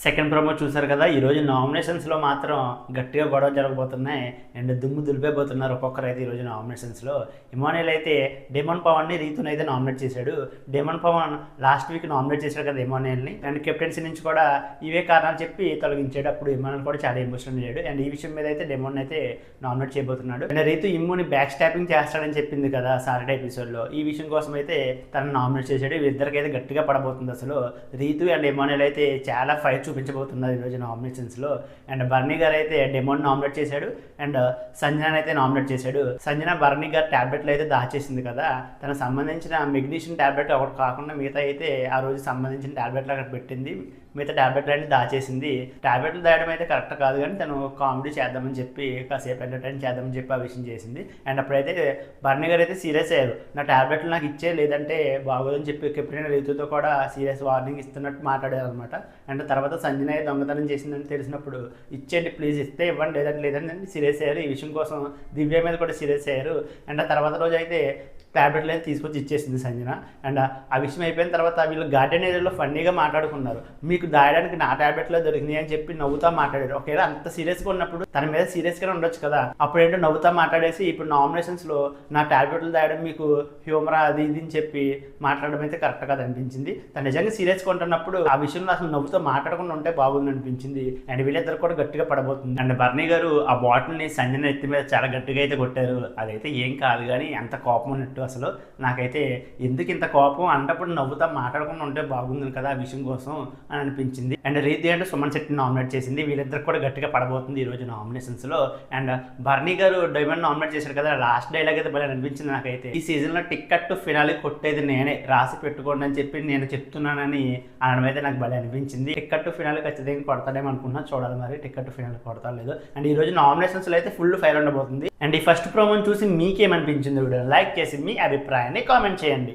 Second promo చూసారు కదా. ఈరోజు నామినేషన్స్లో మాత్రం గట్టిగా గొడవ జరగబోతున్నాయి అండ్ దుమ్ము దులిపేపోతున్నారు ఒక్కొక్కరు అయితే. ఈరోజు నామినేషన్స్లో ఇమానుయేల్ అయితే డేమన్ పవన్ని రీతుని అయితే నామినేట్ చేశాడు. Demon Pavan last week nominate చేశాడు కదా ఇమానుయేల్ని, అండ్ కెప్టెన్సీ నుంచి కూడా ఇవే కారణాలు చెప్పి తొలగించాడు. అప్పుడు ఇమానుయేల్ కూడా చాలా ఎమోషనల్ అయ్యాడు అండ్ ఈ విషయం మీద అయితే డేమన్ అయితే నామినేట్ చేయబోతున్నాడు. అండ్ రీతు ఇమ్ముని బ్యాక్ స్టాపింగ్ చేస్తాడని చెప్పింది కదా సాటర్డే ఎపిసోడ్లో. ఈ విషయం కోసం అయితే తనను నామినేట్ చేశాడు. వీళ్ళిద్దరికైతే గట్టిగా పడబోతుంది. అసలు రీతు అండ్ ఇమానుయేల్ అయితే చాలా ఫైట్ చూపించబోతున్నారు ఈరోజు నామినేషన్స్లో. అండ్ బర్నీ గారు అయితే డెమోన్ నామినేట్ చేశాడు అండ్ సంజన అయితే నామినేట్ చేశాడు. సంజన బర్నీ గారు ట్యాబ్లెట్లు అయితే దాచేసింది కదా, తనకు సంబంధించిన మెగ్నీషియం ట్యాబ్లెట్ ఒకటి కాకుండా మిగతా అయితే ఆ రోజు సంబంధించిన ట్యాబ్లెట్లు అక్కడ పెట్టింది. మిగతా ట్యాబ్లెట్లు అయితే దాచేసింది. ట్యాబ్లెట్లు దాయడం అయితే కరెక్ట్ కాదు, కానీ తను కామెడీ చేద్దామని చెప్పి కాసేపు ఎంటర్టైన్ చేద్దామని చెప్పి ఆ విషయం చేసింది. అండ్ అప్పుడైతే బర్నీ గారు అయితే సీరియస్ అయ్యారు, నా ట్యాబ్లెట్లు నాకు ఇచ్చే లేదంటే బాగోదని చెప్పి కెప్టెన్ రీతుతో కూడా సీరియస్ వార్నింగ్ ఇస్తున్నట్టు మాట్లాడారు అనమాట. అండ్ తర్వాత సంజన దొంగతనం చేసిందని తెలిసినప్పుడు ఇచ్చేయండి ప్లీజ్, ఇస్తే ఇవ్వండి లేదంటే లేదని సీరియస్ అయ్యారు. ఈ విషయం కోసం దివ్య మీద కూడా సీరియస్ అయ్యారు. అండ్ ఆ తర్వాత రోజు అయితే ట్యాబ్లెట్లు అయితే తీసుకొచ్చి ఇచ్చేసింది సంజన. అండ్ ఆ విషయం అయిపోయిన తర్వాత వీళ్ళు గార్డెన్ ఏరియాలో ఫన్నీగా మాట్లాడుకున్నారు, మీకు దాయడానికి నా ట్యాబ్లెట్లో దొరికినాయి అని చెప్పి నవ్వుతా మాట్లాడారు. ఒకవేళ అంత సీరియస్గా ఉన్నప్పుడు తన మీద సీరియస్గానే ఉండొచ్చు కదా, అప్పుడేంటో నవ్వుతా మాట్లాడేసి ఇప్పుడు నామినేషన్స్లో నా ట్యాబ్లెట్లు దాయడం మీకు హ్యూమరా అది ఇది అని చెప్పి మాట్లాడడం అయితే కరెక్ట్ కాదు అనిపించింది. తను నిజంగా సీరియస్గా ఉంటున్నప్పుడు ఆ విషయంలో అసలు నవ్వుతో మాట్లాడకుండా ఉంటే బాగుంది అనిపించింది. అండ్ వీళ్ళిద్దరు కూడా గట్టిగా పడబోతుంది. అండ్ బర్నీ గారు ఆ బాటిల్ని సంజన ఎత్తి మీద చాలా గట్టిగా అయితే కొట్టారు. అదైతే ఏం కాదు కానీ ఎంత కోపం ఉన్నట్టు అసలు నాకైతే ఎందుకు ఇంత కోపం అన్నప్పుడు నవ్వుతా మాట్లాడకుండా ఉంటే బాగుంది కదా ఆ విషయం కోసం అని అనిపించింది. అండ్ రీతి అంటే సుమన్ శెట్టిని నామినేట్ చేసింది. వీళ్ళిద్దరు కూడా గట్టిగా పడబోతుంది ఈరోజు నామినేషన్స్లో. అండ్ బర్నీ గారు డైమండ్ నామినేట్ చేశారు కదా, లాస్ట్ డైలాగ్ అయితే భలే అనిపించింది నాకైతే. ఈ సీజన్లో టికెట్ ఫినాలి కొట్టేది నేనే, రాసి పెట్టుకోండి అని చెప్పి నేను చెప్తున్నానని అనడం అయితే నాకు భలే అనిపించింది. టికెట్ ఫినాలి ఖచ్చితంగా కొడతాడేమో అనుకున్నా, చూడాలి మరి టికెట్ ఫినాలి కొడతా లేదు. అండ్ ఈరోజు నామినేషన్స్లో అయితే ఫుల్ ఫైర్ ఉండబోతుంది. అండ్ ఈ ఫస్ట్ ప్రోమోని చూసి మీకేమనిపించింది వీడియో లైక్ చేసి మీ అభిప్రాయాన్ని కామెంట్ చేయండి.